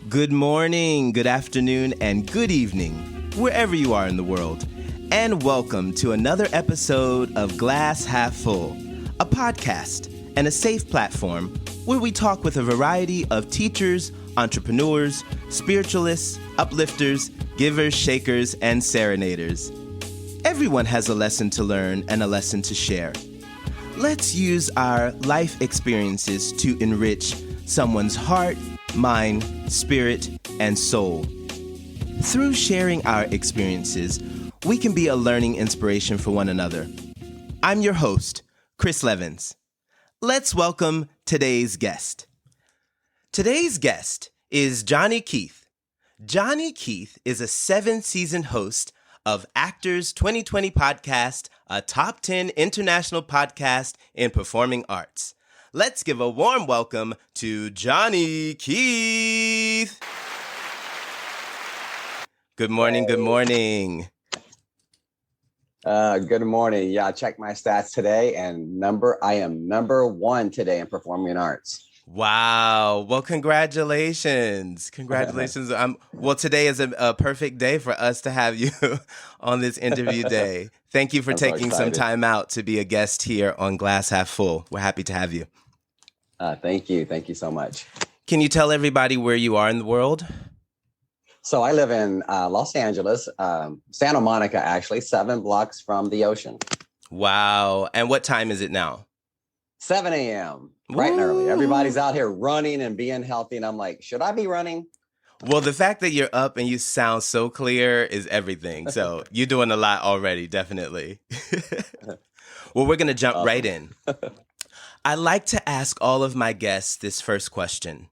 Good morning, good afternoon, and good evening, wherever you are in the world. And welcome to another episode of Glass Half Full, a podcast and a safe platform where we talk with a variety of teachers, entrepreneurs, spiritualists, uplifters, givers, shakers, and serenaders. Everyone has a lesson to learn and a lesson to share. Let's use our life experiences to enrich someone's heart, mind, spirit, and soul. Through sharing our experiences, we can be a learning inspiration for one another. I'm your host, Chris Levens. Let's welcome today's guest. Today's guest is Johnny Keith. Johnny Keith is a 7-season host of Actors 2020 podcast, a top 10 international podcast in performing arts. Let's give a warm welcome to Johnny Keith. Good morning, good morning. Good morning. Yeah, I checked my stats today and I am number 1 today in performing arts. Wow. Well, congratulations. Congratulations. Well, today is a perfect day for us to have you on this interview day. Thank you for taking some time out to be a guest here on Glass Half Full. We're happy to have you. Thank you. Thank you so much. Can you tell everybody where you are in the world? So I live in Los Angeles, Santa Monica, actually, 7 blocks from the ocean. Wow. And what time is it now? 7 a.m. Bright and early. Everybody's out here running and being healthy. And I'm like, should I be running? Well, the fact that you're up and you sound so clear is everything. So you're doing a lot already, definitely. Well, we're going to jump right in. I like to ask all of my guests this first question.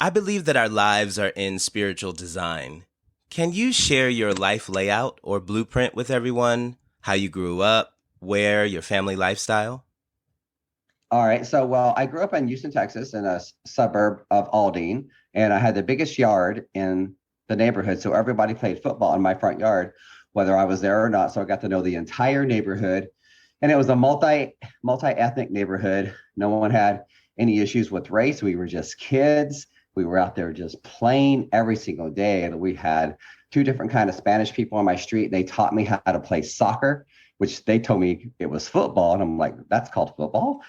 I believe that our lives are in spiritual design. Can you share your life layout or blueprint with everyone? How you grew up, where, your family lifestyle? All right. So, I grew up in Houston, Texas, in a suburb of Aldine, and I had the biggest yard in the neighborhood. So everybody played football in my front yard, whether I was there or not. So I got to know the entire neighborhood, and it was a multi-ethnic neighborhood. No one had any issues with race. We were just kids. We were out there just playing every single day. And we had 2 different kind of Spanish people on my street. They taught me how to play soccer, which they told me it was football. And I'm like, that's called football.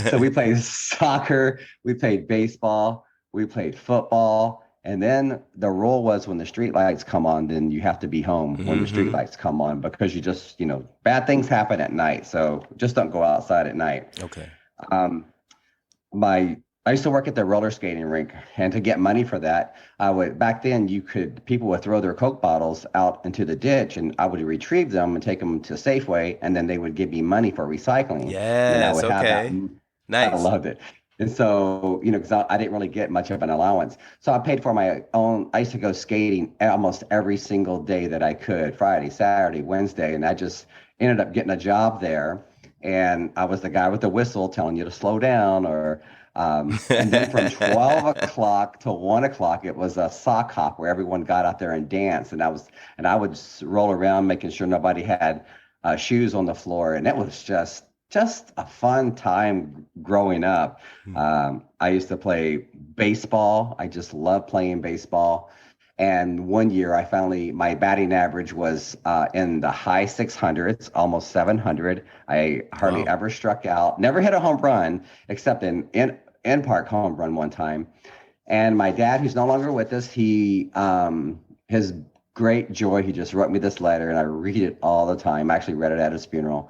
So we played soccer, we played baseball, we played football. And then the rule was when the street lights come on, then you have to be home when the street lights come on, because you just, bad things happen at night. So just don't go outside at night. Okay. I used to work at the roller skating rink, and to get money for that, back then people would throw their Coke bottles out into the ditch, and I would retrieve them and take them to Safeway, and then they would give me money for recycling. Yes, okay. Nice. I loved it. And so, because I didn't really get much of an allowance. So I paid for my own. I used to go skating almost every single day that I could, Friday, Saturday, Wednesday, and I just ended up getting a job there. And I was the guy with the whistle telling you to slow down, and then from 12 o'clock to 1 o'clock, it was a sock hop where everyone got out there and danced. And I would roll around making sure nobody had shoes on the floor. And it was just a fun time growing up. I used to play baseball. I just loved playing baseball. And one year my batting average was in the high 600s, almost 700. I hardly ever struck out, never hit a home run, except in park home run one time. And my dad, who's no longer with us, his great joy, he just wrote me this letter, and I read it all the time. I actually read it at his funeral.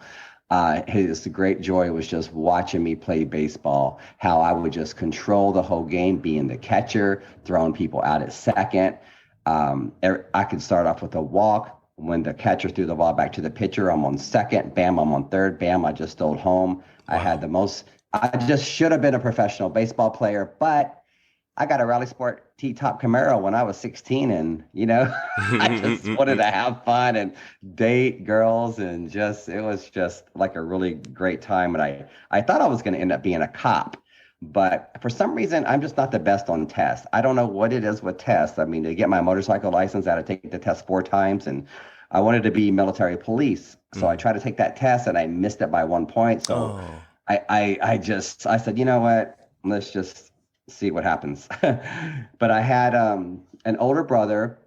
His great joy was just watching me play baseball, how I would just control the whole game, being the catcher, throwing people out at second. I could start off with a walk. When the catcher threw the ball back to the pitcher, I'm on second. Bam, I'm on third. Bam, I just stole home. Wow. I just should have been a professional baseball player, but I got a Rally Sport T-top Camaro when I was 16, and I just wanted to have fun and date girls, and it was just like a really great time. And I thought I was going to end up being a cop, but for some reason I'm just not the best on tests. I don't know what it is with tests. I mean, to get my motorcycle license, I had to take the test 4 times, and I wanted to be military police, so I tried to take that test and I missed it by 1 point. So I said, you know what? Let's just see what happens. But I had an older brother,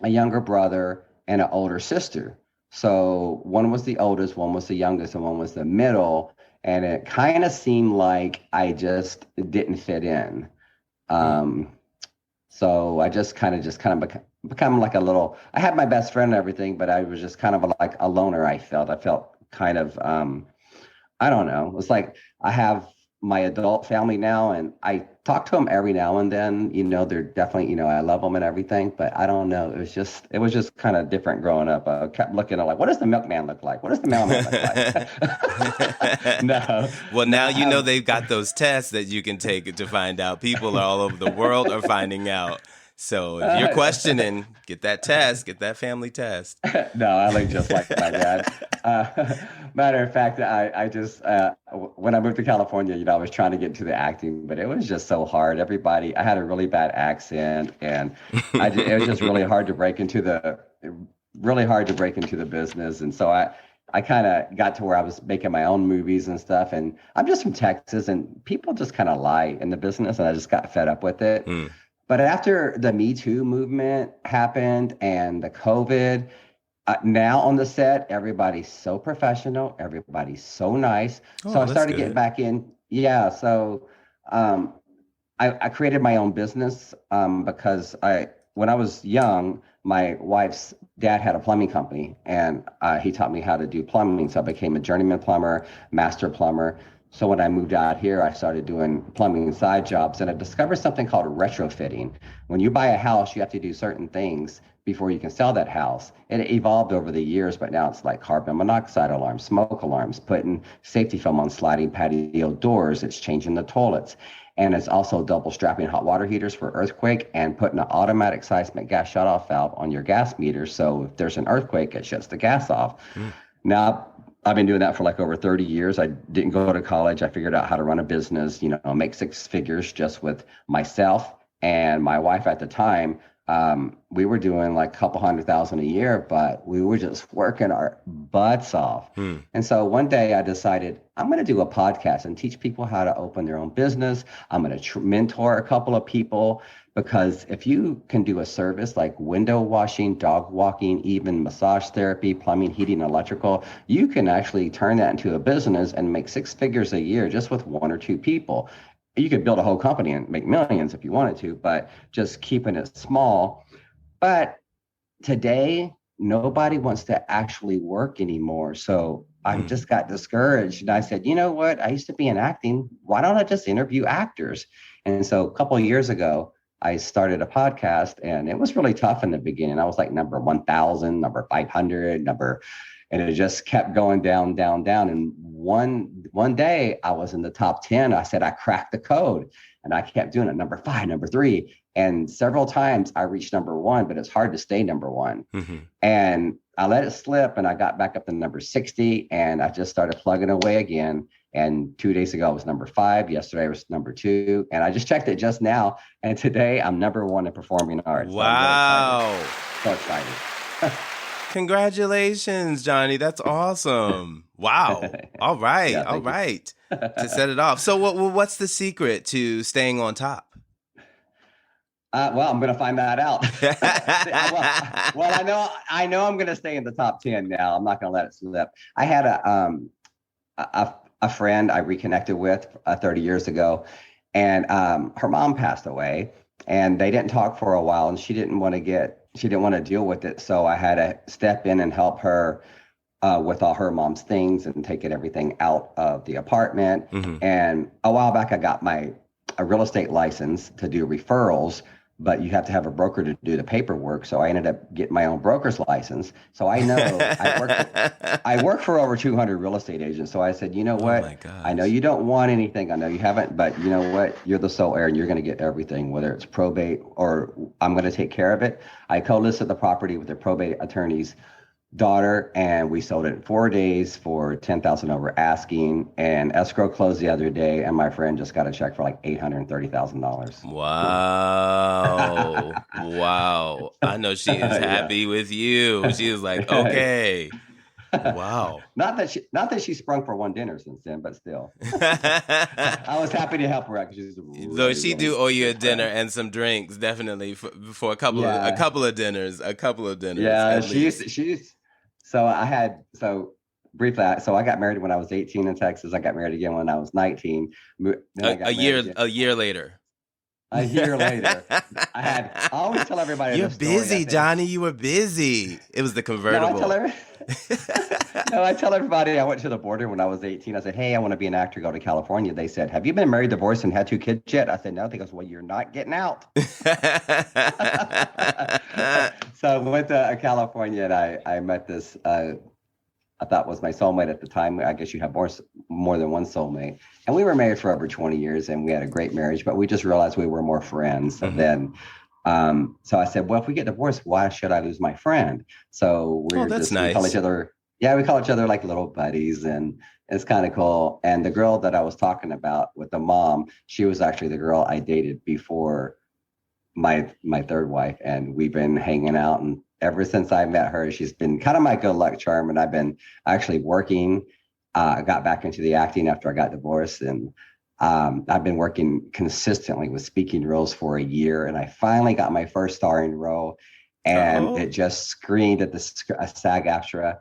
a younger brother, and an older sister. So one was the oldest, one was the youngest, and one was the middle. And it kind of seemed like I just didn't fit in. Hmm. Um, so I just kind of become like a little. I had my best friend and everything, but I was just kind of like a loner. I felt kind of I don't know. It's like I have my adult family now, and I talk to them every now and then. They're definitely, I love them and everything, but I don't know. It was just kind of different growing up. I kept looking at like, what does the milkman look like? What does the mailman look like? No, Well, now you know no. they've got those tests that you can take to find out. People all over the world are finding out. So if you're Uh, questioning, get that test, get that family test. No, I look just like my dad. Matter of fact, when I moved to California, I was trying to get into the acting, but it was just so hard. I had a really bad accent, and it was just really hard to break into the business. And so I kind of got to where I was making my own movies and stuff. And I'm just from Texas, and people just kind of lie in the business, and I just got fed up with it. Hmm. But after the Me Too movement happened and the COVID, now on the set, everybody's so professional, everybody's so nice. So Oh, I that's started getting good. back in. Yeah, so um, I created my own business because when I was young, my wife's dad had a plumbing company, and he taught me how to do plumbing. So I became a journeyman plumber, master plumber. So when I moved out here, I started doing plumbing side jobs, and I discovered something called retrofitting. When you buy a house, you have to do certain things before you can sell that house. It evolved over the years, but now it's like carbon monoxide alarms, smoke alarms, putting safety film on sliding patio doors. It's changing the toilets. And it's also double strapping hot water heaters for earthquake and putting an automatic seismic gas shutoff valve on your gas meter. So if there's an earthquake, it shuts the gas off. Hmm. Now, I've been doing that for like over 30 years. I didn't go to college. I figured out how to run a business, make six figures just with myself and my wife at the time. We were doing like a couple 100,000 a year, but we were just working our butts off. Hmm. And so one day I decided I'm going to do a podcast and teach people how to open their own business. I'm going to mentor a couple of people because if you can do a service like window washing, dog walking, even massage therapy, plumbing, heating, electrical, you can actually turn that into a business and make six figures a year just with one or two people. You could build a whole company and make millions if you wanted to, but just keeping it small. But today, nobody wants to actually work anymore. So I Hmm. just got discouraged. And I said, you know what? I used to be in acting. Why don't I just interview actors? And so a couple of years ago, I started a podcast, and it was really tough in the beginning. I was like number 1,000, number 500, and it just kept going down, down, down. And one day I was in the top 10. I said I cracked the code, and I kept doing it. Number five, number three, and several times I reached number one, but it's hard to stay number one. Hmm. And I let it slip, and I got back up to number 60, and I just started plugging away again. And 2 days ago, I was number five. Yesterday, I was number two. And I just checked it just now. And today, I'm number one in performing arts. So I'm really excited. Wow. So excited. Congratulations, Johnny. That's awesome. Wow. All right. Yeah, All thank you. right. To set it off. So what's the secret to staying on top? Well, I'm going to find that out. I know I'm going to stay in the top 10 now. I'm not going to let it slip. I had a friend I reconnected with 30 years ago, and her mom passed away, and they didn't talk for a while, and she didn't want to deal with it. So I had to step in and help her with all her mom's things and taking everything out of the apartment. Hmm. And a while back, I got a real estate license to do referrals, but you have to have a broker to do the paperwork. So I ended up getting my own broker's license. So I know I work for over 200 real estate agents. So I said, you know Oh my what? I know gosh. you don't want anything. I know you haven't, but you know what? You're the sole heir, and you're going to get everything, whether it's probate or I'm going to take care of it. I co-listed the property with the probate attorney's daughter, and we sold it in 4 days for 10,000 over asking. And escrow closed the other day, and my friend just got a check for like $830,000. Wow. Wow. I know she is Yeah. happy with you. She is like, okay. Wow. Not that she sprung for one dinner since then, but still, I was happy to help her out because she's a Though really, she really do owe you a good dinner friend. and some drinks, definitely for a Yeah, couple of dinners yeah. at She used least. to, she used. So I had so briefly. So I got married when I was 18 in Texas. I got married again when I was 19. Then I got married again A year later. a year later. I always tell everybody You're this story. I busy, say, Johnny. You were busy. It was the no, I tell convertible. every, no, I tell everybody I went to the border when I was 18. I said, hey, I want to be an actor, go to California. They said, have you been married, divorced, and had two kids yet? I said, no. They goes, well, you're not getting out. So I went to California and I met this I thought was my soulmate at the time. I guess you have more than one soulmate. And we were married for over 20 years and we had a great marriage, but we just realized we were more friends. And then so I said, well, if we get divorced, why should I lose my friend? So Oh, that's we call each nice. other, yeah, we call each other like little buddies, and it's kind of cool. And the girl that I was talking about with the mom, she was actually the girl I dated before my third wife, and we've been hanging out. And ever since I met her, she's been kind of my good luck charm. And I've been actually working. I got back into the acting after I got divorced, and I've been working consistently with speaking roles for a year. And I finally got my first starring role, and Oh. it just screened at the SAG-AFTRA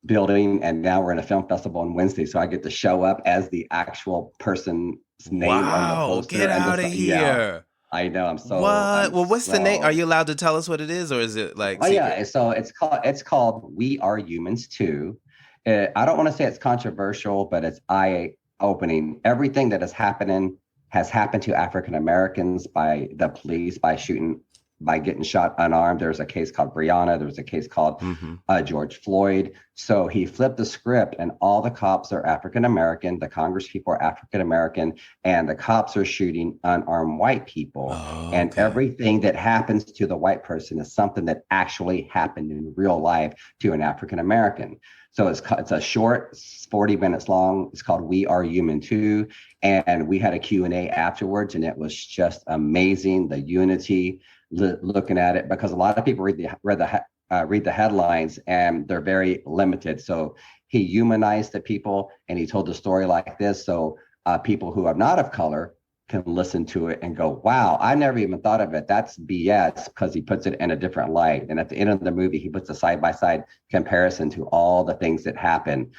building. And now we're in a film festival on Wednesday, so I get to show up as the actual person's name on the Wow, poster. get And out this, of yeah, here. I know. What? I'm Well, what's the name? Are so. you allowed to tell us what it is, or is it like Oh yeah. secret? So it's called We Are Humans Too. I don't want to say it's controversial, but it's eye opening. Everything that has happened to African Americans by the police by getting shot unarmed. There's a case called Breonna. There's a case called Mm-hmm. George Floyd. So he flipped the script, and all the cops are African American. The Congress people are African American, and the cops are shooting unarmed white people. Oh, And okay. everything that happens to the white person is something that actually happened in real life to an African American. So it's a short, 40 minutes long. It's called We Are Human Too. And we had a Q&A afterwards, and it was just amazing. The unity, looking at it, because a lot of people read the headlines and they're very limited. So he humanized the people, and he told the story like this. So people who are not of color can listen to it and go, wow, I never even thought of it. That's BS, because he puts it in a different light. And at the end of the movie, he puts a side-by-side comparison to all the things that happened,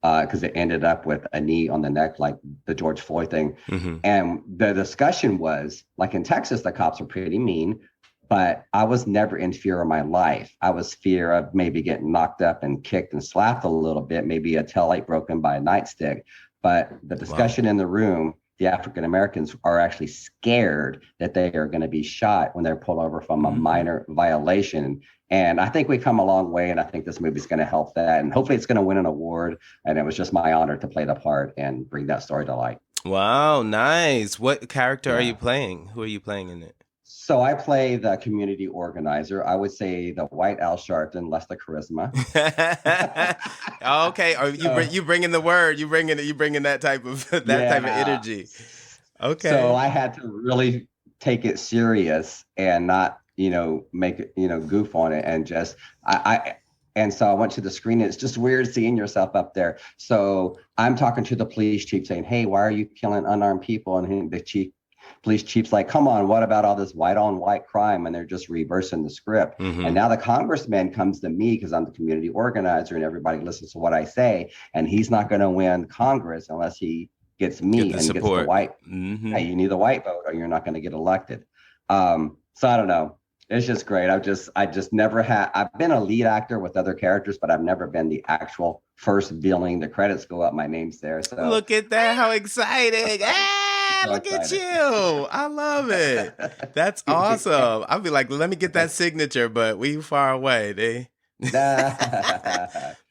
because it ended up with a knee on the neck, like the George Floyd thing. Mm-hmm. And the discussion was, like in Texas, the cops are pretty mean, but I was never in fear of my life. I was fear of maybe getting knocked up and kicked and slapped a little bit, maybe a taillight broken by a nightstick. But the Wow. discussion in the room, the African Americans are actually scared that they are going to be shot when they're pulled over from a Mm. minor violation. And I think we've come a long way, and I think this movie is going to help that. And hopefully it's going to win an award. And it was just my honor to play the part and bring that story to light. Wow, nice. What character are you Yeah. playing? Who are you playing in it? So I play the community organizer. I would say the white Al Sharpton, less the charisma. Okay, are So you bringing the word? You bringing that type of that type of yeah. energy? So Okay. I had to really take it serious and not, make it, goof on it, and just and so I went to the screen. And it's just weird seeing yourself up there. So I'm talking to the police chief saying, hey, why are you killing unarmed people? And the police chief's like, come on, what about all this white on white crime? And they're just reversing the script. And Mm-hmm. now the congressman comes to me because I'm the community organizer, and everybody listens to what I say. And he's not going to win Congress unless he gets Get me the and gets the support. white. Mm-hmm. Hey, you need the white vote or you're not going to get elected. So I don't know. It's just great. I just never had, I've been a lead actor with other characters, but I've never been the actual first billing. The credits go up, my name's there. So Look at that! How exciting! I'm Ah, so look at excited. you! I love it. That's awesome. I'll be like, let me get that signature, but we far away. Nah.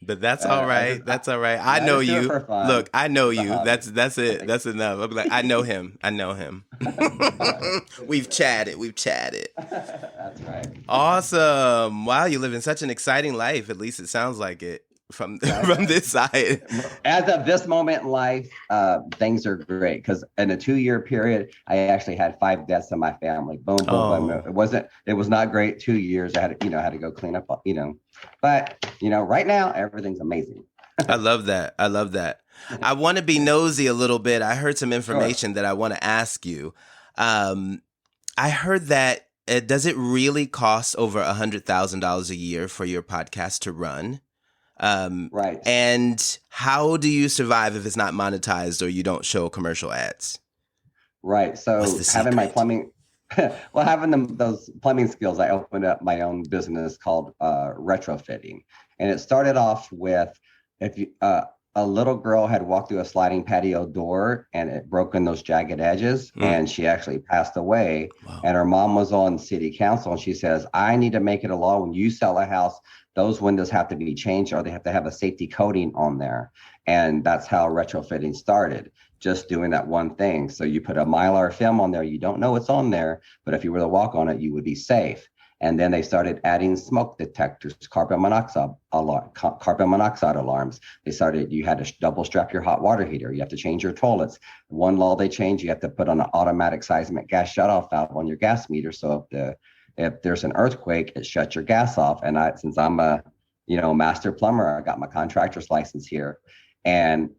But that's all I right. just That's all right. I I know just do it you. for fun. Look, I know It's a you. hobby. That's it. That's enough. I'll be like, I know him. I know him. All right. Good We've deal. chatted. We've chatted. That's right. Awesome. Wow, you live in such an exciting life. At least it sounds like it from from this side. As of this moment in life, things are great because in a 2-year period, I actually had 5 deaths in my family. Boom, boom, boom. It was not great. 2 years. I had to go clean up, but right now everything's amazing. I love that. I love that. I want to be nosy a little bit. I heard some information that I want to ask you. I heard that does it really cost over $100,000 a year for your podcast to run? Right. And how do you survive if it's not monetized or you don't show commercial ads? Right. So having my plumbing, having those plumbing skills, I opened up my own business called retrofitting, and it started off with a little girl had walked through a sliding patio door and it broken those jagged edges, and she actually passed away. Wow. And her mom was on city council, and she says, I need to make it a law when you sell a house, those windows have to be changed or they have to have a safety coating on there. And that's how retrofitting started, just doing that one thing. So you put a Mylar film on there, you don't know what's on there, but if you were to walk on it, you would be safe. And then they started adding smoke detectors, carbon monoxide alarms. You had to double strap your hot water heater. You have to change your toilets. One law they changed, you have to put on an automatic seismic gas shutoff valve on your gas meter. So if there's an earthquake, it shuts your gas off. And since I'm a master plumber, I got my contractor's license here. And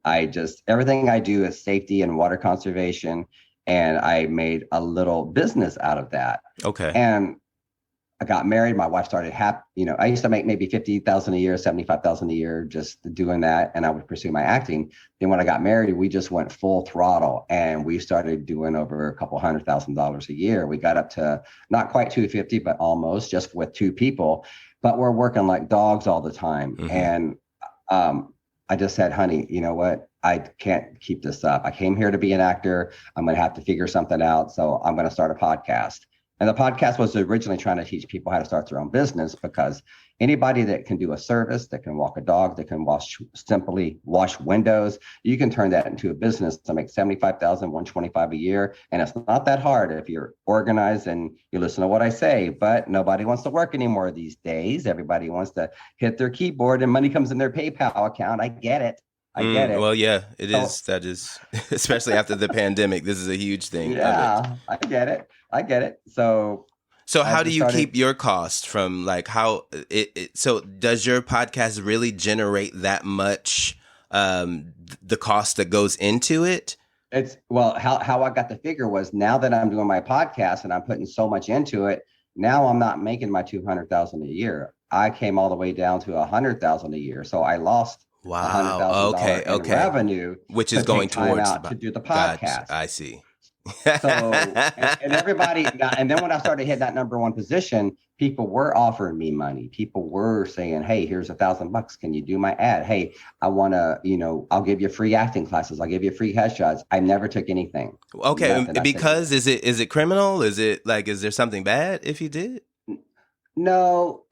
everything I do is safety and water conservation. And I made a little business out of that. Okay. And I got married. My wife started I used to make maybe $50,000 a year, $75,000 a year, just doing that. And I would pursue my acting. Then when I got married, we just went full throttle and we started doing over $200,000 a year. We got up to not quite 250, but almost, just with 2 people, but we're working like dogs all the time. Mm-hmm. And, I just said, honey, you know what? I can't keep this up. I came here to be an actor. I'm going to have to figure something out. So I'm going to start a podcast. And the podcast was originally trying to teach people how to start their own business, because anybody that can do a service, that can walk a dog, that can simply wash windows, you can turn that into a business to make $75,000, $125,000 a year. And it's not that hard if you're organized and you listen to what I say, but nobody wants to work anymore these days. Everybody wants to hit their keyboard and money comes in their PayPal account. I get it. I get it. Well, yeah, it is. That is, especially after the pandemic, this is a huge thing. Yeah, I get it. So how do you keep your costs from so does your podcast really generate that much, the cost that goes into it? How I got the figure was, now that I'm doing my podcast and I'm putting so much into it, now I'm not making my $200,000 a year. I came all the way down to $100,000 a year. So I lost $100,000 in revenue, which is going towards to do the podcast. Gotcha. I see. So, and everybody, and then when I started hitting that number 1 position, people were offering me money. People were saying, hey, here's $1,000. Can you do my ad? Hey, I want to, I'll give you free acting classes. I'll give you free headshots. I never took anything. Okay. Because is it criminal? Is there something bad if you did? No,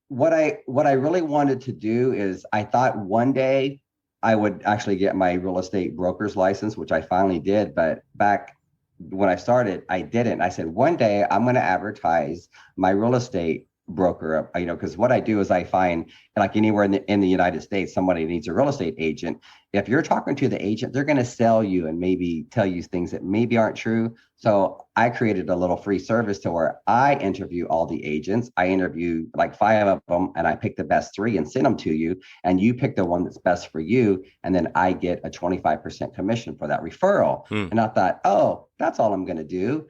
what I really wanted to do is, I thought one day I would actually get my real estate broker's license, which I finally did. But back when I started, I didn't. I said, one day I'm going to advertise my real estate broker, because what I do is I find, like anywhere in the United States, somebody needs a real estate agent. If you're talking to the agent, they're going to sell you and maybe tell you things that maybe aren't true. So I created a little free service to where I interview all the agents. I interview like 5 of them, and I pick the best 3 and send them to you. And you pick the one that's best for you. And then I get a 25% commission for that referral. And I thought, oh, that's all I'm going to do.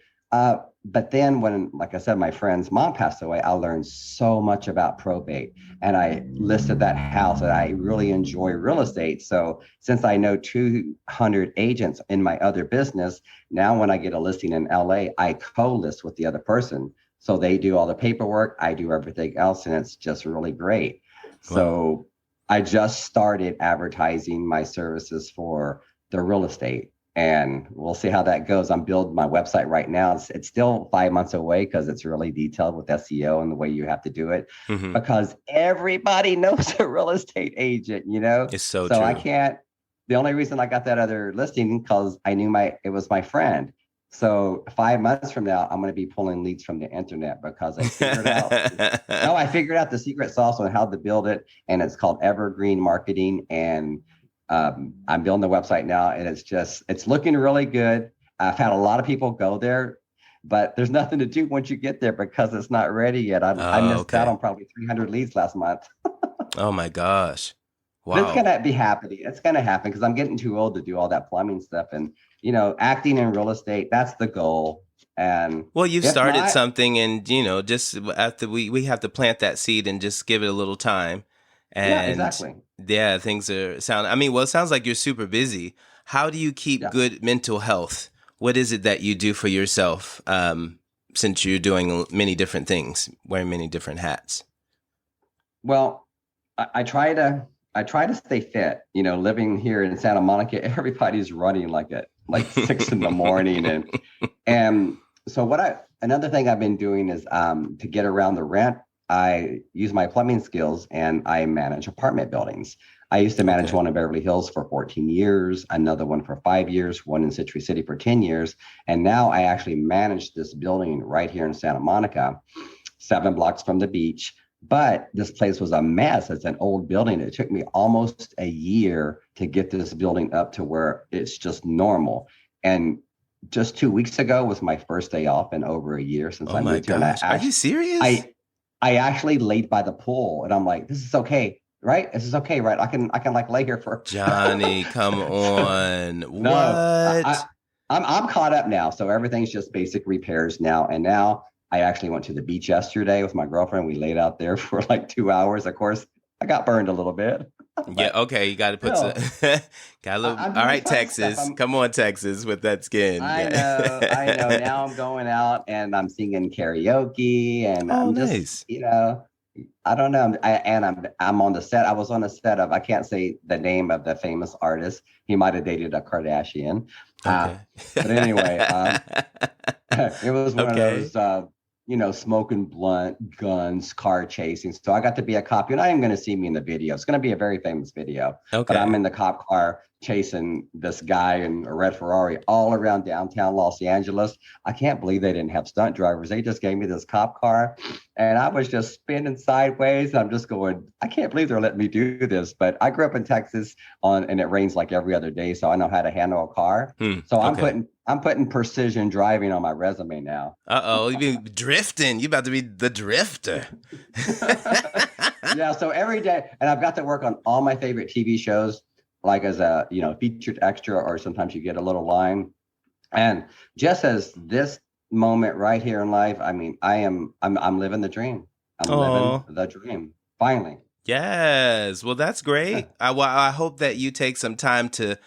But then when, like I said, my friend's mom passed away, I learned so much about probate, and I listed that house, and I really enjoy real estate. So since I know 200 agents in my other business, now when I get a listing in LA, I co-list with the other person. So they do all the paperwork, I do everything else, and it's just really great. Wow. So I just started advertising my services for the real estate. And we'll see how that goes. I'm building my website right now. It's still 5 months away because it's really detailed with SEO and the way you have to do it. Mm-hmm. Because everybody knows a real estate agent, It's so true. I can't. The only reason I got that other listing because I knew it was my friend. So 5 months from now, I'm going to be pulling leads from the internet because I figured out. No, I figured out the secret sauce on how to build it, and it's called Evergreen Marketing. And I'm building the website now, and it's looking really good. I've had a lot of people go there, but there's nothing to do once you get there because it's not ready yet. I Oh, missed out okay. on probably 300 leads last month. Oh my gosh. But it's Wow. gonna be happening. It's gonna happen because I'm getting too old to do all that plumbing stuff. And acting in real estate, that's the goal. And Well, you've if started not, something, and just after we have to plant that seed and just give it a little time. yeah, And exactly. yeah, things are sound. I mean, well, it sounds like you're super busy. How do you keep Yeah. good mental health? What is it that you do for yourself? Since you're doing many different things, wearing many different hats. Well, I try to stay fit. Living here in Santa Monica, everybody's running like 6 in the morning, and so another thing I've been doing is to get around the rent. I use my plumbing skills and I manage apartment buildings. I used to manage Okay. one in Beverly Hills for 14 years, another one for 5 years, one in Citrus City for 10 years. And now I actually manage this building right here in Santa Monica, 7 blocks from the beach. But this place was a mess. It's an old building. It took me almost a year to get this building up to where it's just normal. And just 2 weeks ago was my first day off in over a year since Oh I my moved here. And gosh. Are you serious? I actually laid by the pool, and I'm like, this is okay, right? This is okay, right? I can like lay here for Johnny, come on. no. What? I'm caught up now, so everything's just basic repairs now. And now I actually went to the beach yesterday with my girlfriend. We laid out there for like 2 hours. Of course, I got burned a little bit, Yeah, but okay, you got to put some, still, got a little, I'm all doing right, fun stuff. Texas. Come on, Texas, with that skin. I know. Yeah. Now I'm going out and I'm singing karaoke, and Oh, I'm just, nice. I don't know. I'm on the set. I was on the set of, I can't say the name of the famous artist. He might have dated a Kardashian. Uh, Okay. but anyway, it was one of Okay. those, smoking blunt, guns, car chasing. So I got to be a cop. You're not even going to see me in the video. It's going to be a very famous video, but I'm Okay. in the cop car chasing this guy in a red Ferrari all around downtown Los Angeles. I can't believe they didn't have stunt drivers. They just gave me this cop car, and I was just spinning sideways. I'm just going, I can't believe they're letting me do this. But I grew up in Texas and it rains like every other day, so I know how to handle a car. So Okay. I'm putting precision driving on my resume now. Uh-oh, you be drifting. You about to be the drifter. Yeah, so every day, and I've got to work on all my favorite TV shows, like as a featured extra, or sometimes you get a little line. And just as this moment right here in life, I mean, I'm living the dream. I'm living Oh, the dream. Finally. yes. Well, that's great. I hope that you take some time to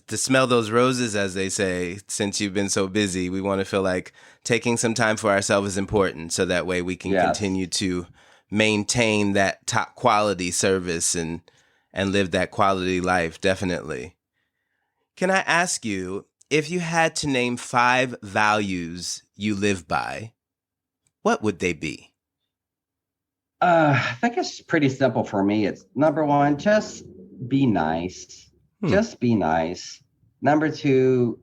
smell those roses, as they say. Since you've been so busy, we want to feel like taking some time for ourselves is important, so that way we can Yes. continue to maintain that top quality service and live that quality life. Definitely. Can I ask you, if you had to name 5 values you live by, what would they be? I think it's pretty simple for me. It's number one, just be nice. Hmm. Just be nice. Number two,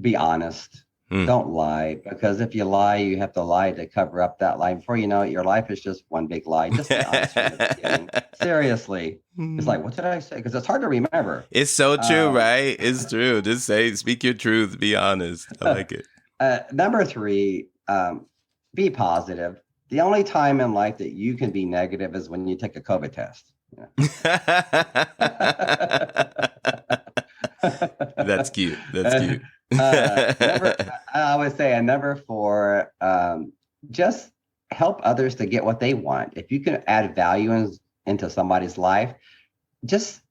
be honest. Hmm. Don't lie, because if you lie, you have to lie to cover up that lie. Before you know it, your life is just one big lie. Just be honest from the beginning. Seriously. It's like, what did I say? Because it's hard to remember. It's so true, Um, right? It's true. Just speak your truth, be honest. I like it. Number three, be positive. The only time in life that you can be negative is when you take a COVID test. That's cute. That's cute. Number, I would say a number four, just help others to get what they want. If you can add value into somebody's life, just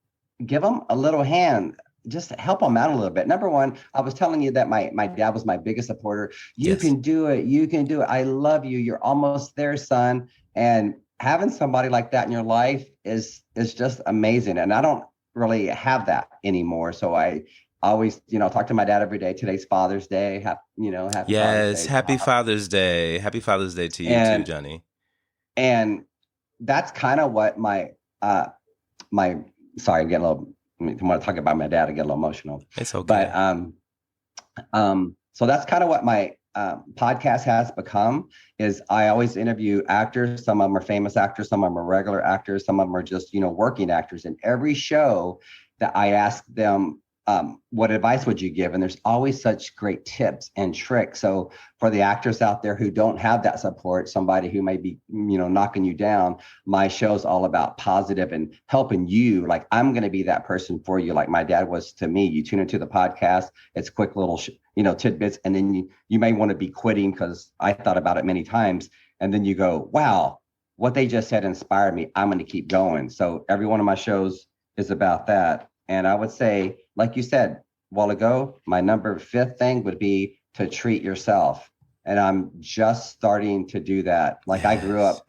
give them a little hand. Just help them out a little bit. Number one, I was telling you that my dad was my biggest supporter. You Yes. can do it. You can do it. I love you. You're almost there, son. And having somebody like that in your life is just amazing. And I don't really have that anymore. So I always, talk to my dad every day. Today's Father's Day. Happy Father's Yes. Day, Happy Pop. Father's Day. Happy Father's Day to you too, And Johnny. and that's kind of what my sorry, I'm getting a little. I want to talk about my dad. I get a little emotional. It's But okay. So that's kind of what my podcast has become. Is I always interview actors. Some of them are famous actors, some of them are regular actors, some of them are just, working actors. And every show that I ask them, what advice would you give? And there's always such great tips and tricks. So for the actors out there who don't have that support, somebody who may be, knocking you down, my show's all about positive and helping you. Like, I'm going to be that person for you. Like my dad was to me. You tune into the podcast, it's quick little, tidbits. And then you may want to be quitting, because I thought about it many times. And then you go, wow, what they just said inspired me. I'm going to keep going. So every one of my shows is about that. And I would say, like you said a while ago, my number 5th thing would be to treat yourself. And I'm just starting to do that. Like, I grew up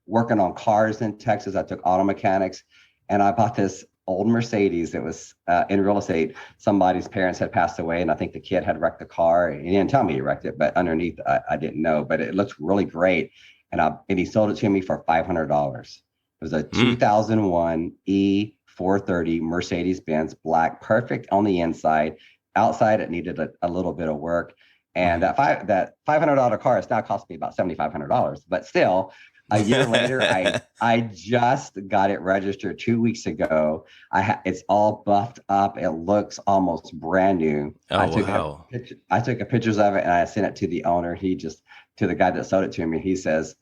working on cars in Texas. I took auto mechanics, and I bought this old Mercedes. It was in real estate. Somebody's parents had passed away, and I think the kid had wrecked the car. He didn't tell me he wrecked it, but underneath, I didn't know. But it looked really great. And he sold it to me for $500. It was a 2001 E430 Mercedes-Benz black, perfect on the inside. Outside, it needed a little bit of work. And that $500 car has now cost me about $7,500. But still, a year later, I just got it registered 2 weeks ago. It's all buffed up. It looks almost brand new. Oh, I took pictures of it, and I sent it to the owner. To the guy that sold it to me, he says,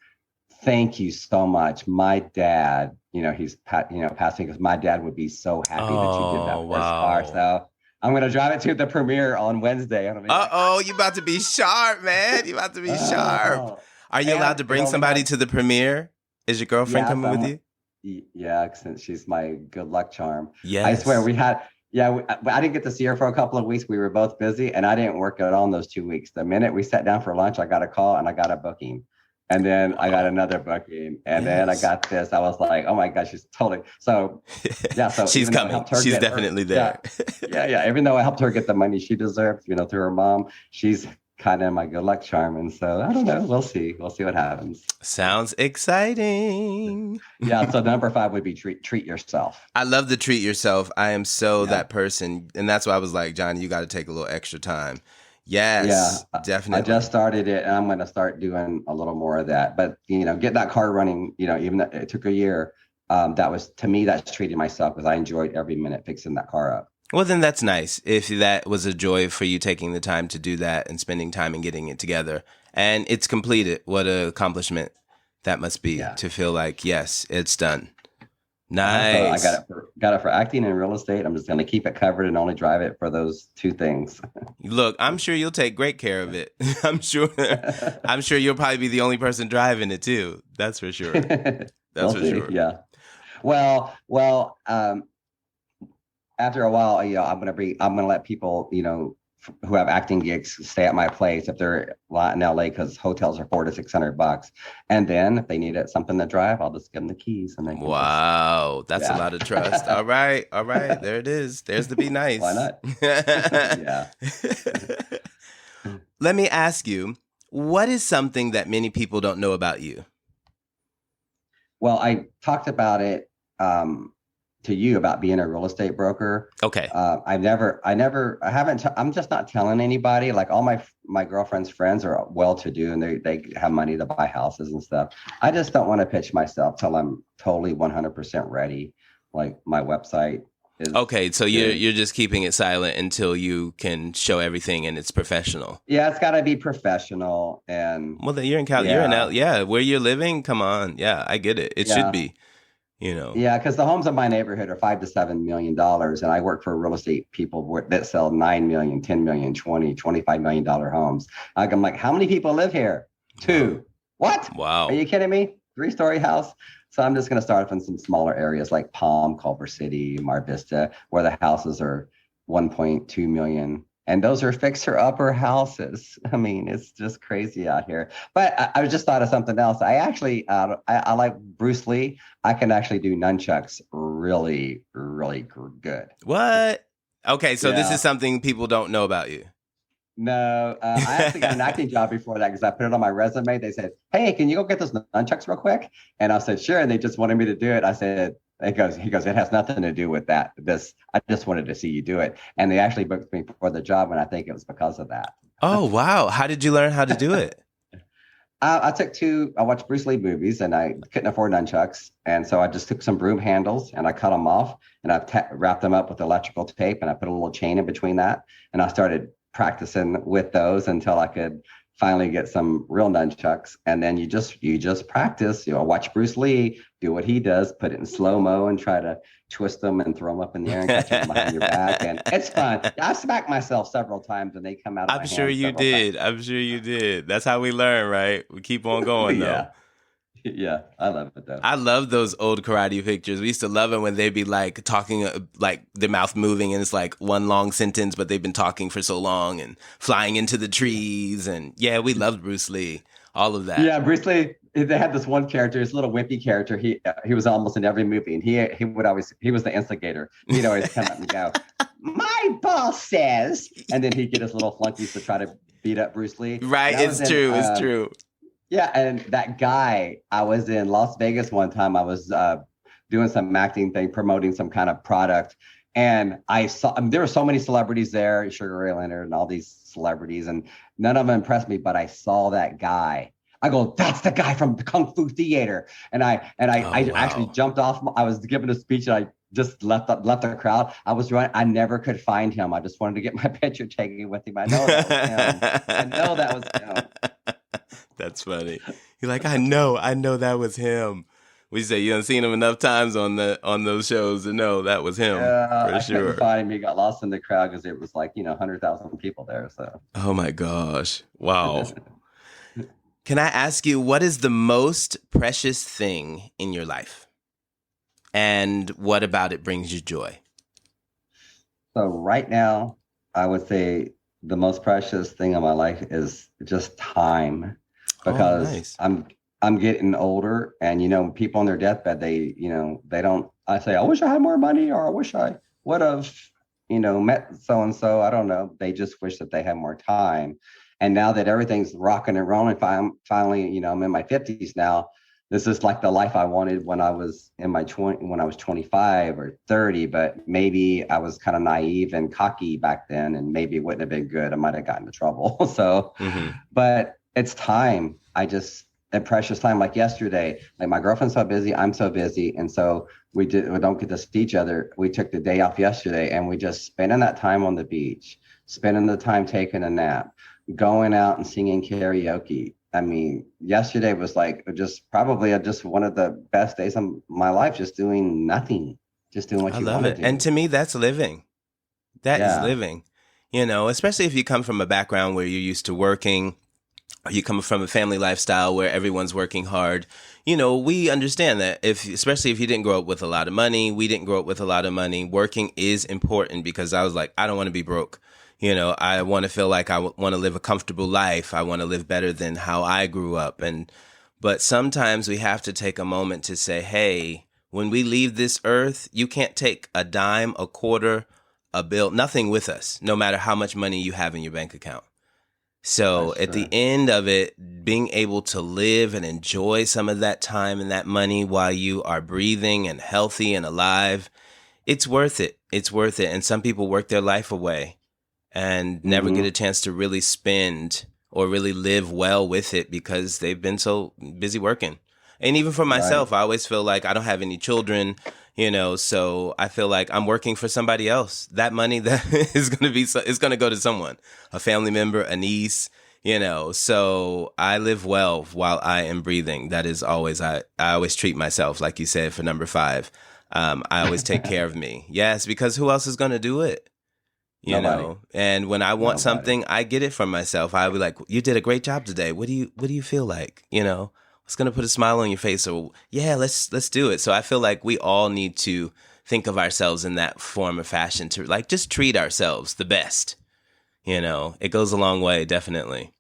"Thank you so much. My dad, he's passing, because my dad would be so happy that you did that first car." So I'm going to drive it to the premiere on Wednesday. You about to be sharp, man. You about to be sharp. Are you allowed to bring somebody to the premiere? Is your girlfriend coming with you? Yeah, since she's my good luck charm. Yes. I swear I didn't get to see her for a couple of weeks. We were both busy, and I didn't work at all in those 2 weeks. The minute we sat down for lunch, I got a call and I got a booking. And then I got another booking, and then I got this. I was like, "Oh my gosh, she's totally." So, yeah. So she's coming. She's definitely there. Yeah. Even though I helped her get the money she deserved, through her mom, she's kind of my good luck charm. And so I don't know. We'll see. We'll see what happens. Sounds exciting. Yeah. So number 5 would be treat yourself. I love the treat yourself. I am that person, and that's why I was like, Johnny, you got to take a little extra time. Yes, definitely. I just started it, and I'm going to start doing a little more of that. But, get that car running, even though it took a year, that's treating myself, because I enjoyed every minute fixing that car up. Well, then that's nice. If that was a joy for you, taking the time to do that and spending time and getting it together, and it's completed, what an accomplishment that must be to feel like, yes, it's done. Nice. I got it for acting and real estate. I'm just going to keep it covered and only drive it for those 2 things. Look, I'm sure you'll take great care of it. I'm sure you'll probably be the only person driving it too. That's for sure. That's for sure. Yeah. Well, after a while, I'm going to let people, who have acting gigs stay at my place if they're in LA, because hotels are $400 to $600. And then if they need something to drive, I'll just give them the keys. And that's a lot of trust. All right. There it is. There's the be nice. Why not? Yeah. Let me ask you, what is something that many people don't know about you? Well, I talked about it to you about being a real estate broker. Okay. I'm just not telling anybody. Like, all my girlfriend's friends are well-to-do, and they have money to buy houses and stuff. I just don't want to pitch myself till I'm totally 100% ready. Like, my website is. Okay. So you're just keeping it silent until you can show everything and it's professional. Yeah. It's gotta be professional. And well, then you're in California. You're in L. Yeah. Where you're living. Come on. Yeah. I get it. It should be. Yeah, because the homes in my neighborhood are $5 to $7 million, and I work for real estate people that sell $9 million, $10 million, $20, $25 million homes. I'm like, how many people live here? 2. What? Wow. Are you kidding me? 3-story house. So I'm just going to start off in some smaller areas like Palm, Culver City, Mar Vista, where the houses are 1.2 million. And those are fixer-upper houses. I mean, it's just crazy out here. But I just thought of something else. I actually, I like Bruce Lee. I can actually do nunchucks really, really good. What? Okay, so this is something people don't know about you. No, I actually got an acting job before that, because I put it on my resume. They said, "Hey, can you go get those nunchucks real quick?" And I said, "Sure." And they just wanted me to do it. I said, he goes, "It has nothing to do with that. I just wanted to see you do it." And they actually booked me for the job, and I think it was because of that. Oh, wow. How did you learn how to do it? I watched Bruce Lee movies and I couldn't afford nunchucks. And so I just took some broom handles and I cut them off and wrapped them up with electrical tape and I put a little chain in between that. And I started practicing with those until I could finally get some real nunchucks. And then you just practice, watch Bruce Lee do what he does, put it in slow-mo and try to twist them and throw them up in the air and catch them behind your back. And it's fun. I've smacked myself several times and they come out of I'm my sure hands you several times. did. I'm sure you did. That's how we learn, right? We keep on going, though. Yeah. Yeah. I love it though. I love those old karate pictures. We used to love it when they'd be like talking, like their mouth moving, and it's like one long sentence, but they've been talking for so long and flying into the trees. And yeah, we loved Bruce Lee, all of that. Yeah, Bruce Lee. They had this one character, this little wimpy character. He was almost in every movie, and he was the instigator. He'd always come up and go, "My boss says," and then he'd get his little flunkies to try to beat up Bruce Lee. Right, it's true. It's true. Yeah, and that guy, I was in Las Vegas one time. I was doing some acting thing, promoting some kind of product, and there were so many celebrities there, Sugar Ray Leonard and all these celebrities, and none of them impressed me. But I saw that guy. I go, that's the guy from the Kung Fu Theater, and I Wow. actually jumped off. I was giving a speech, and I just left the crowd. I was running. I never could find him. I just wanted to get my picture taken with him. I know that was him. I know that was him. That's funny. You're like, I know that was him. We say you haven't seen him enough times on those shows to know that was him for I sure. couldn't find him. He got lost in the crowd because it was like 100,000 people there. So. Oh my gosh! Wow. Can I ask you, what is the most precious thing in your life, and what about it brings you joy? So right now, I would say the most precious thing in my life is just time, because nice. I'm getting older, and people on their deathbed, they don't. I say, I wish I had more money, or I wish I would have met so and so. I don't know. They just wish that they had more time. And now that everything's rocking and rolling, finally, I'm in my 50s now. This is like the life I wanted when I was when I was 25 or 30, but maybe I was kind of naive and cocky back then, and maybe it wouldn't have been good. I might have gotten into trouble. So, but it's time. At precious time, like yesterday, like my girlfriend's so busy, I'm so busy. And so we don't get to see each other. We took the day off yesterday, and we just spending that time on the beach, spending the time taking a nap, going out and singing karaoke. I mean, yesterday was like just probably just one of the best days of my life, just doing nothing, just doing what you want to do. And to me, that's living. That is living, especially if you come from a background where you're used to working, or you come from a family lifestyle where everyone's working hard. We understand that especially if you didn't grow up with a lot of money, we didn't grow up with a lot of money, working is important, because I was like, I don't want to be broke. I want to feel like I want to live a comfortable life. I want to live better than how I grew up. But sometimes we have to take a moment to say, hey, when we leave this earth, you can't take a dime, a quarter, a bill, nothing with us, no matter how much money you have in your bank account. So at the end of it, being able to live and enjoy some of that time and that money while you are breathing and healthy and alive, it's worth it. It's worth it. And some people work their life away and never get a chance to really spend or really live well with it because they've been so busy working. And even for myself, I always feel like I don't have any children, so I feel like I'm working for somebody else. That money that is going to go to someone, a family member, a niece, so I live well while I am breathing. That is always, I always treat myself, like you said, for number 5. I always take care of me. Yes, because who else is going to do it? And when I want something, I get it from myself. I'll be like, you did a great job today. What do you feel like? What's going to put a smile on your face? Or yeah, let's do it. So I feel like we all need to think of ourselves in that form of fashion, to like just treat ourselves the best. It goes a long way. Definitely.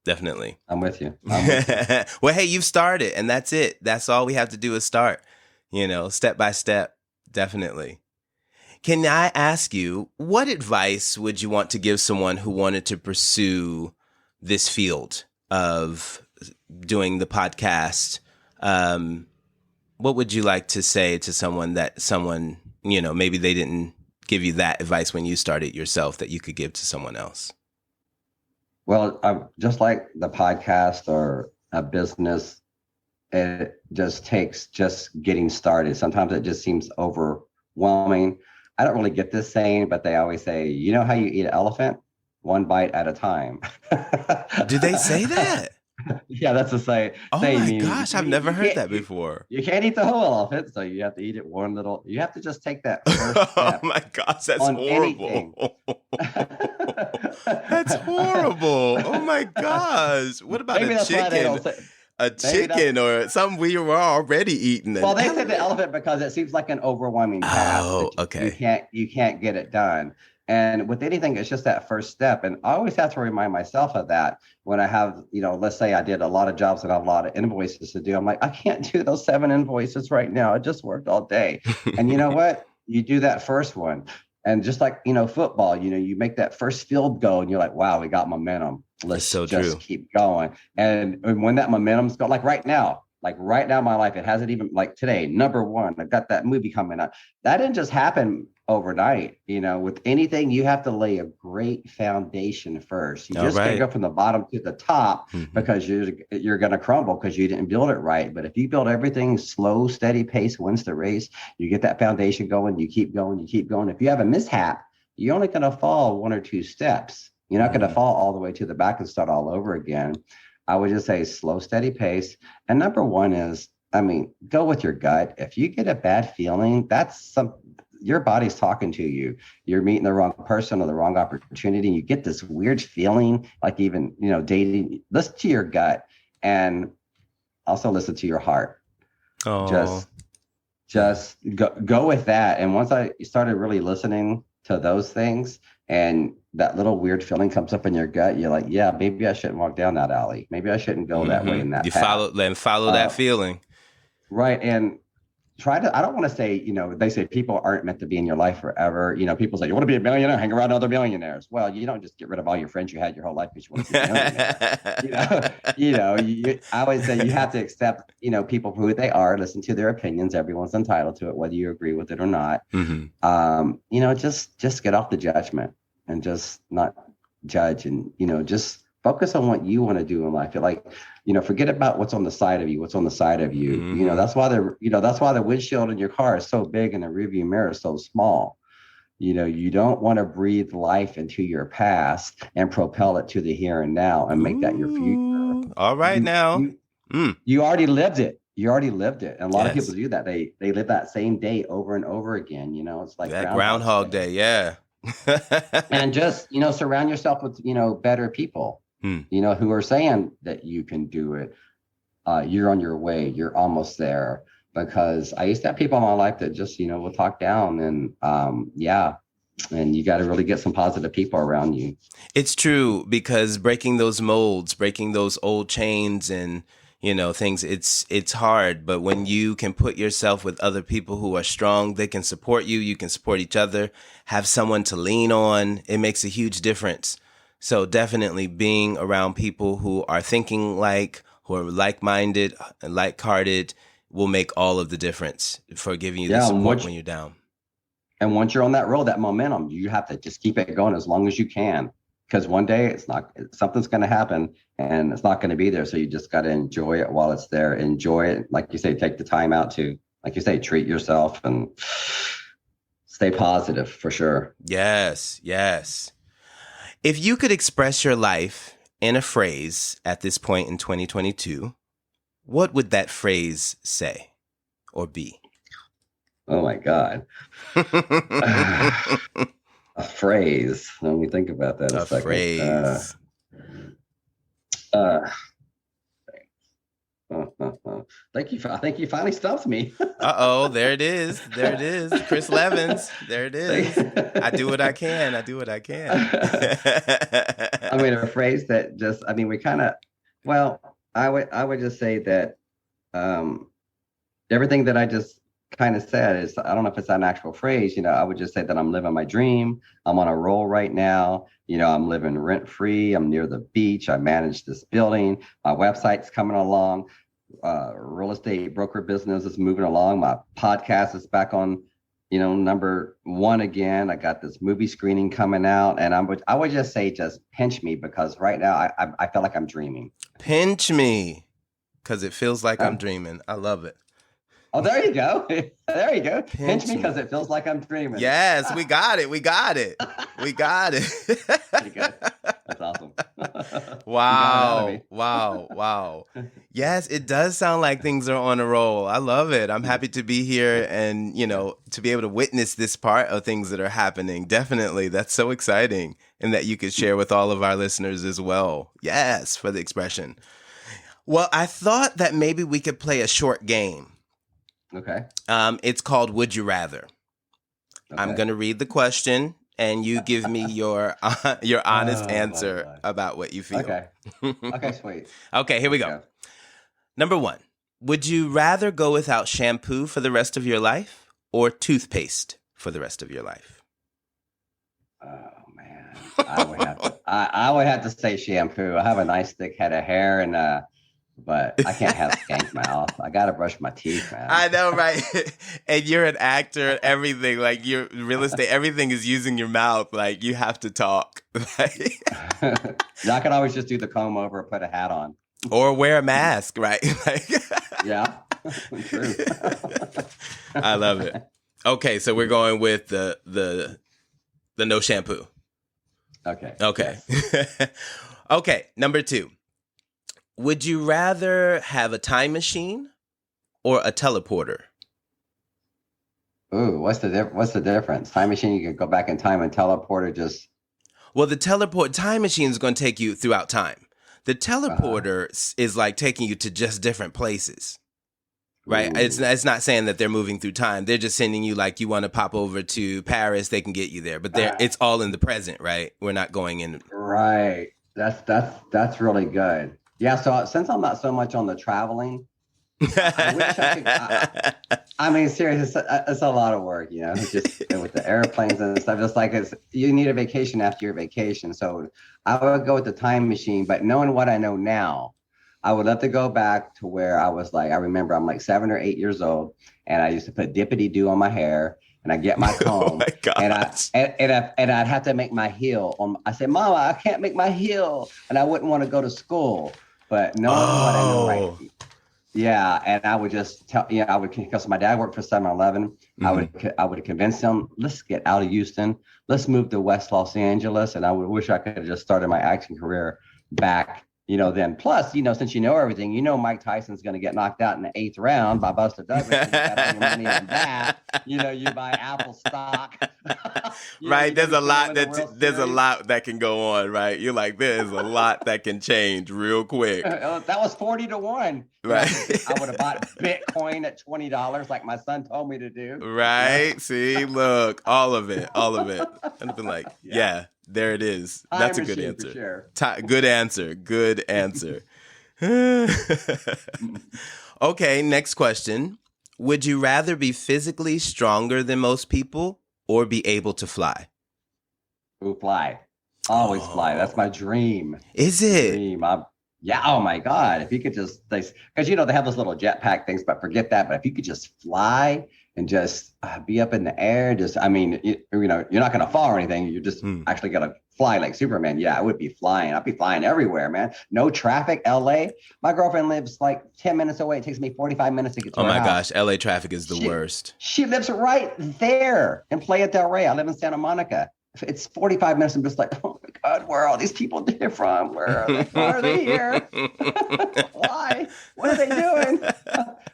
I'm with you. Well, hey, you've started, and that's it. That's all we have to do is start, step by step. Definitely. Can I ask you, what advice would you want to give someone who wanted to pursue this field of doing the podcast? What would you like to say to someone maybe they didn't give you that advice when you started yourself that you could give to someone else? Well, just like the podcast or a business, it just takes just getting started. Sometimes it just seems overwhelming. I don't really get this saying, but they always say, you know how you eat an elephant? One bite at a time. Do they say that? Yeah, that's a Oh saying. my Meaning gosh, I've never heard that before. you can't eat the whole elephant, so you have to eat it one little. You have to just take that first Oh step my gosh, that's on horrible. anything. That's horrible. Oh my gosh. What about a Maybe that's why they chicken? don't say. A Maybe that's chicken or something we were already eating an Well, they said the elephant. elephant because it seems like an overwhelming task Oh, that you okay. can't get it done. And with anything, it's just that first step. And I always have to remind myself of that when I have, let's say I did a lot of jobs and I have a lot of invoices to do. I'm like, I can't do those 7 invoices right now. I just worked all day. And you know what? You do that first one. And just like, football, you make that first field goal and you're like, wow, we got momentum. It's Let's so just true. keep going. And when that momentum's going, like right now in my life, it hasn't even like today, number one, I've got that movie coming up. That didn't just happen overnight. With anything, you have to lay a great foundation first. You All just can't right. go from the bottom to the top Mhm. because you're going to crumble because you didn't build it right. But if you build everything slow, steady pace wins the race, you get that foundation going, you keep going, you keep going. If you have a mishap, you're only going to fall 1 or 2 steps. You're not going to Mhm. fall all the way to the back and start all over again. I would just say slow, steady pace. And number one is, go with your gut. If you get a bad feeling, your body's talking to you. You're meeting the wrong person or the wrong opportunity. And you get this weird feeling, like even, dating. Listen to your gut and also listen to your heart. Oh, Just yeah. just go with that. And once I started really listening to those things and that little weird feeling comes up in your gut, you're like, yeah, maybe I shouldn't walk down that alley. Maybe I shouldn't go that way in You that path. follow that Uh, feeling. right. And I don't want to say, they say people aren't meant to be in your life forever. People say, you want to be a millionaire, hang around other millionaires. Well, you don't just get rid of all your friends you had your whole life because you want to be a millionaire. I always say you have to accept, people for who they are, listen to their opinions. Everyone's entitled to it, whether you agree with it or not. Mhm. Just get off the judgment and just not judge and, just focus on what you want to do in life. Like, forget about what's on the side of you, what's on the side of you. Mhm. That's why the windshield in your car is so big and the rearview mirror is so small. You don't want to breathe life into your past and propel it to the here and now and make that your future. Ooh. All right You now. you Mm. you already lived it. You already lived it. And a lot of people Yes. do that. They live that same day over and over again. It's like That Groundhog's Groundhog Day. Day, yeah. And just, surround yourself with, better people, Hmm. who are saying that you can do it. You're on your way. You're almost there. Because I used to have people in my life that just, will talk down and yeah. And you got to really get some positive people around you. It's true because breaking those molds, breaking those old chains and things, it's hard. But when you can put yourself with other people who are strong, they can support you. You can support each other. Have someone to lean on. It makes a huge difference. So definitely being around people who are thinking who are like-minded and like-hearted will make all of the difference for giving you the Yeah. support when you're down. And once you're on that road, that momentum, you have to just keep it going as long as you can. Because one day something's going to happen and it's not going to be there. So you just got to enjoy it while it's there. Enjoy it. Like you say, take the time out to, like you say, treat yourself and stay positive for sure. Yes, yes. If you could express your life in a phrase at this point in 2022, what would that phrase say or be? Oh my God. A phrase. Let me think about that a A second. phrase. Uh, Thank you. I think you finally stumped me. Uh-oh, there it is. There it is. Chris Levens. There it is. I do what I can. I do what I can. A phrase that just, we kind of, well, I would just say that um, everything that I just kind of said is, I don't know if it's an actual phrase, I would just say that I'm living my dream. I'm on a roll right now. I'm living rent free. I'm near the beach. I manage this building. My website's coming along. Real estate broker business is moving along. My podcast is back on number one again. I got this movie screening coming out, and I would just say just pinch me because right now I feel like I'm dreaming. Pinch me, because it feels like I'm Oh, dreaming. I love it. oh, there you go. There you go. Pinch Pinch me because me. it feels like I'm dreaming. Yes, we got it. We got it. We got it. Pretty good. That's awesome. You got it out of Wow. me. Wow. Wow. Yes, it does sound like things are on a roll. I love it. I'm happy to be here and, to be able to witness this part of things that are happening. Definitely. That's so exciting. And that you could share with all of our listeners as well. Yes, for the expression. Well, I thought that maybe we could play a short game. Okay. It's called Would You Rather. I'm Okay. going to read the question and you give me your honest Oh my answer God. about what you feel. Okay. Okay, sweet. Okay, here we Let's go. go. Number 1. Would you rather go without shampoo for the rest of your life or toothpaste for the rest of your life? Oh man. I would have to say shampoo. I have a nice thick head of hair but I can't have skank mouth. I gotta brush my teeth, man. I know, right? And you're an actor and everything. Like, you're real estate, everything is using your mouth. Like, you have to talk. Yeah, I could always just do the comb over, put a hat on. Or wear a mask, right? Yeah, true. I love it. Okay, so we're going with the no shampoo. Okay. Okay. Yes. Okay, number 2. Would you rather have a time machine or a teleporter? Ooh, what's the difference? Time machine, you can go back in time, and teleporter just. Well, the time machine is going to take you throughout time. The teleporter is like taking you to just different places. Right. Ooh. It's not saying that they're moving through time. They're just sending you, like, you want to pop over to Paris, they can get you there. But it's all in the present, right? We're not going in. Right. That's really good. Yeah. So since I'm not so much on the traveling, I wish I could. I mean, seriously, it's a lot of work, just with the airplanes and stuff. It's like you need a vacation after your vacation. So I would go with the time machine, but knowing what I know now, I would love to go back to where I was like, I remember I'm like 7 or 8 years old, and I used to put dippity doo on my hair, and I get my comb, Oh my gosh. and I'd have to make my heel. I said, Mama, I can't make my heel, and I wouldn't want to go to school. But knowing what I know right. Yeah, and I would just tell, I would, because my dad worked for 7-Eleven. I would convince him, let's get out of Houston, let's move to West Los Angeles, and I would wish I could have just started my acting career back, then. Plus, since you know everything, Mike Tyson's going to get knocked out in the 8th round by Buster Douglas. And you got all your money on that. You buy Apple stock. Right, there's a lot that can go on, right? You're like, there's a lot that can change real quick. That was 40-1. Right. I would have bought Bitcoin at $20 like my son told me to do. Right. See, look, all of it. And I've been like, yeah, there it is. That's a good answer. Sure. Good answer. Good answer. Okay, next question. Would you rather be physically stronger than most people or be able to fly? Ooh, fly. Always fly. That's my dream. Is it? Dream. Yeah. Oh my God. If you could just, because they have those little jetpack things, but forget that. But if you could just fly and just be up in the air, you're not going to fall or anything. You're just actually going to fly like Superman. Yeah, I would be flying. I'd be flying everywhere, man. No traffic. LA. My girlfriend lives like 10 minutes away. It takes me 45 minutes to get to her house. Gosh. LA traffic is the worst. She lives right there in Playa del Rey. I live in Santa Monica. It's 45 minutes. I'm just like, oh my God, where are all these people from? Where are they? Why are they here? Why? What are they doing?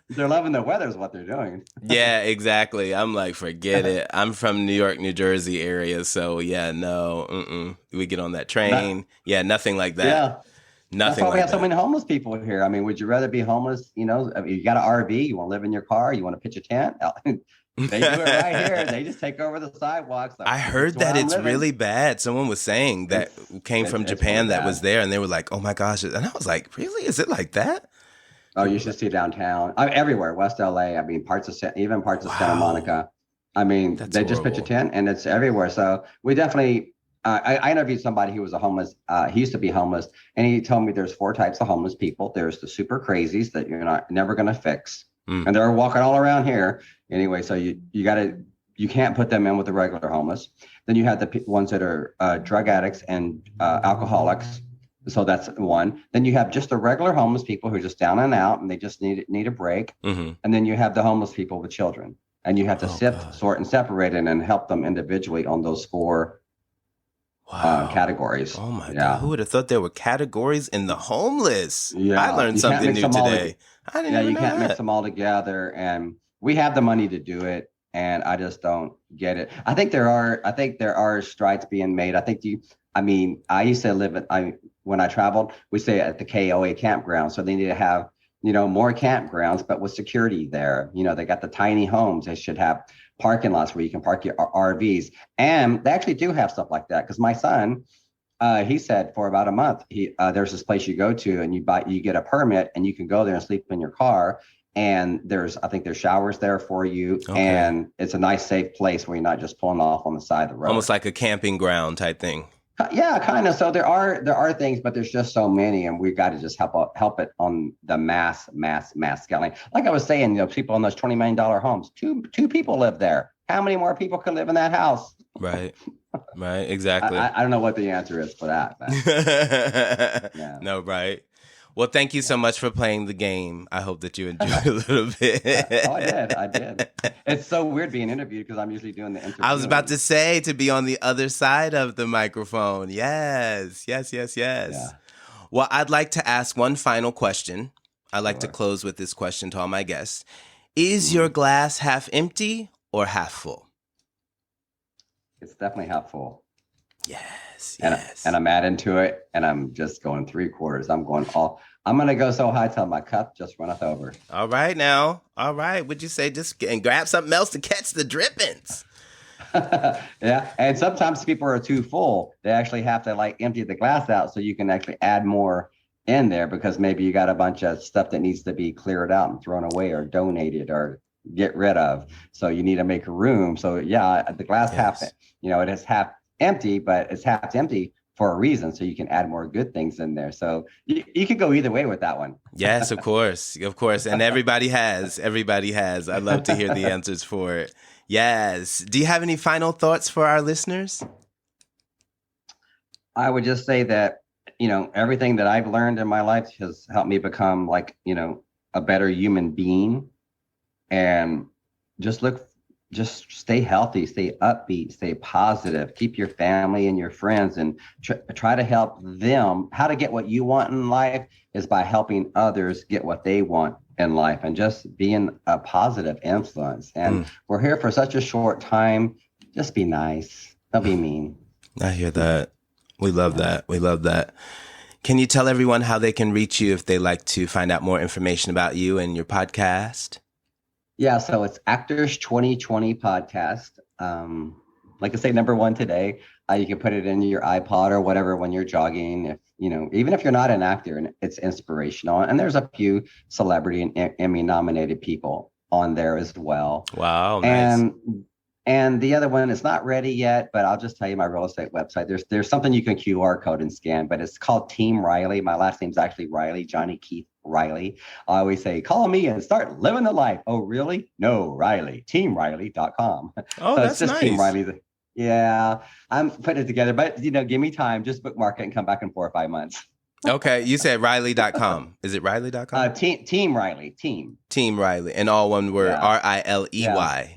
They're loving the weather is what they're doing. Yeah, exactly. I'm like, forget it. I'm from New York, New Jersey area. So yeah, no, we get on that train. Nothing like that. Yeah. Nothing. That's why we have so many homeless people here. I mean, would you rather be homeless? You got an RV, you want to live in your car, you want to pitch a tent? They do it right here. They just take over the sidewalks. I heard that it's really bad. Someone was saying that came from Japan that was there, and they were like, oh my gosh. And I was like, really? Is it like that? Oh, you should see downtown. Everywhere, West LA. I mean, parts of Santa Monica. I mean, they just pitch a tent, and it's everywhere. So we definitely. I interviewed somebody who was he used to be homeless, and he told me there's 4 types of homeless people. There's the super crazies that you're never going to fix. And they're walking all around here anyway. So you got to you can't put them in with the regular homeless. Then you have the ones that are drug addicts and alcoholics. So that's one. Then you have just the regular homeless people who are just down and out and they just need a break. Mm-hmm. And then you have the homeless people with children. And you have to sift, sort, and separate it and help them individually on those four categories. Oh my God. Who would have thought there were categories in the homeless? Yeah. I learned something new today. I didn't even know can't that. Mix them all together. And we have the money to do it. And I just don't get it. I think there are strides being made. I used to live when I traveled, we stay at the KOA campground. So they need to have, more campgrounds, but with security there. They got the tiny homes. They should have parking lots where you can park your RVs. And they actually do have stuff like that. Because my son, he said for about a month, there's this place you go to and you get a permit and you can go there and sleep in your car. And I think there's showers there for you. Okay. And it's a nice, safe place where you're not just pulling off on the side of the road. Almost like a camping ground type thing. Yeah, kind of. So there are things, but there's just so many, and we've got to just help it on the mass scale. Like I was saying, people in those $20 million homes, two people live there. How many more people could live in that house? Right, exactly. I don't know what the answer is for that. Yeah. No, right. Well, thank you so much for playing the game. I hope that you enjoyed it a little bit. I did. It's so weird being interviewed because I'm usually doing the interview. I was about to say to be on the other side of the microphone. Yes. Yeah. Well, I'd like to ask one final question. I like to close with this question to all my guests. Is your glass half empty or half full? It's definitely half full. Yes. And I'm adding to it, and I'm just going 3/4. I'm going to go so high till my cup just runneth over. All right now. All right. Would you say just grab something else to catch the drippings? Yeah. And sometimes people are too full. They actually have to empty the glass out so you can actually add more in there because maybe you got a bunch of stuff that needs to be cleared out and thrown away or donated or get rid of. So you need to make room. So yeah, the glass it is half empty, but it's half empty for a reason. So you can add more good things in there. So you could go either way with that one. Yes, of course. And everybody has. I'd love to hear the answers for it. Yes. Do you have any final thoughts for our listeners? I would just say that, everything that I've learned in my life has helped me become a better human being, and just stay healthy, stay upbeat, stay positive, keep your family and your friends, and try to help them. How to get what you want in life is by helping others get what they want in life, and just being a positive influence. And we're here for such a short time. Just be nice. Don't be mean. I hear that. We love that. Can you tell everyone how they can reach you if they like to find out more information about you and your podcast? Yeah, so it's Actors 2020 podcast. Like I say, number one today. You can put it in your iPod or whatever when you're jogging. If even if you're not an actor, and it's inspirational. And there's a few celebrity and Emmy nominated people on there as well. Wow, nice. And the other one is not ready yet, but I'll just tell you my real estate website. There's something you can QR code and scan, but it's called Team Riley. My last name's actually Riley, Johnny Keith Riley. I always say, call me and start living the life. Oh, really? No, Riley. TeamRiley.com. Oh, so that's it's just nice. Team Riley. Yeah, I'm putting it together, but give me time. Just bookmark it and come back in 4 or 5 months. Okay, you said Riley.com. Is it Riley.com? Team Riley. Team Riley. And all one word, RILEY. Yeah.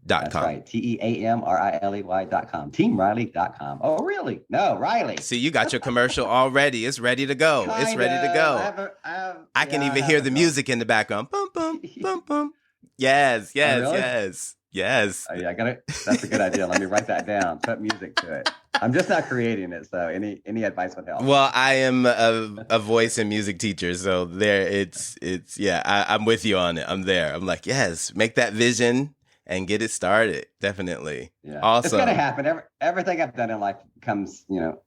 That's right. TEAMRILEY.com. TeamRiley.com. Oh, really? No, Riley. See, you got your commercial already. It's ready to go. I can even hear the music in the background. Boom, boom, boom, boom. Yes. Yes. Oh, yeah, that's a good idea. Let me write that down. Put music to it. I'm just not creating it, so any advice would help. Well, I am a voice and music teacher, so I'm with you on it. I'm there. I'm like, yes, make that vision and get it started. Definitely. Yeah. Awesome. It's gonna happen. Everything I've done in life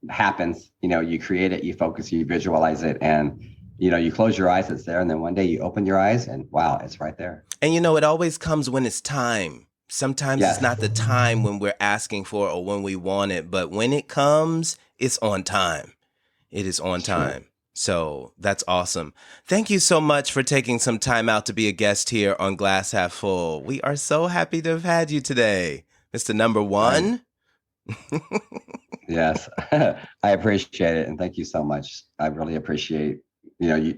happens. You create it, you focus, you visualize it, and you close your eyes, it's there, and then one day you open your eyes and wow, it's right there. And it always comes when it's time. Sometimes It's not the time when we're asking for it or when we want it, but when it comes, it's on time. It is on time. So that's awesome. Thank you so much for taking some time out to be a guest here on Glass Half Full. We are so happy to have had you today, Mr. Number One. Yes, I appreciate it. And thank you so much. I really appreciate,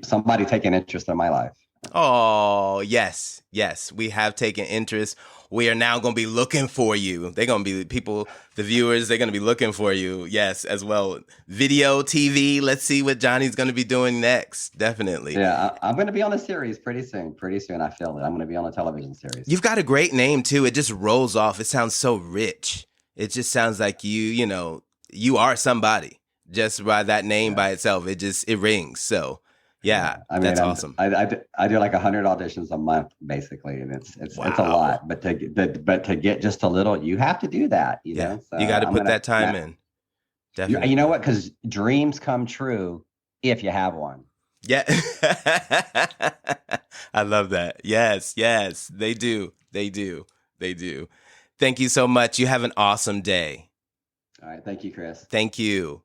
somebody taking interest in my life. Oh, yes. Yes, we have taken interest. We are now going to be looking for you. They're going to be people, the viewers, they're going to be looking for you. Yes, as well. Video, TV. Let's see what Johnny's going to be doing next. Definitely. Yeah, I'm going to be on a series pretty soon. Pretty soon, I feel it. I'm going to be on a television series. You've got a great name, too. It just rolls off. It sounds so rich. It just sounds like you are somebody. Just by that name by itself, it rings. So. Yeah, I mean, that's awesome. I do like 100 auditions a month, basically, and it's a lot. But to get just a little, you have to do that. You know, so you got to put that time in. Definitely. You know what? Because dreams come true if you have one. Yeah, I love that. Yes, they do. Thank you so much. You have an awesome day. All right, thank you, Chris. Thank you.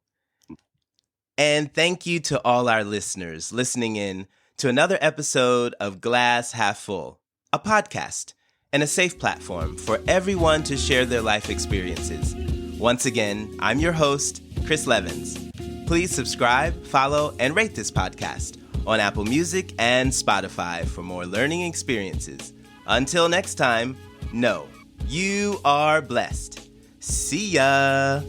And thank you to all our listeners listening in to another episode of Glass Half Full, a podcast and a safe platform for everyone to share their life experiences. Once again, I'm your host, Chris Levens. Please subscribe, follow, and rate this podcast on Apple Music and Spotify for more learning experiences. Until next time, know you are blessed. See ya!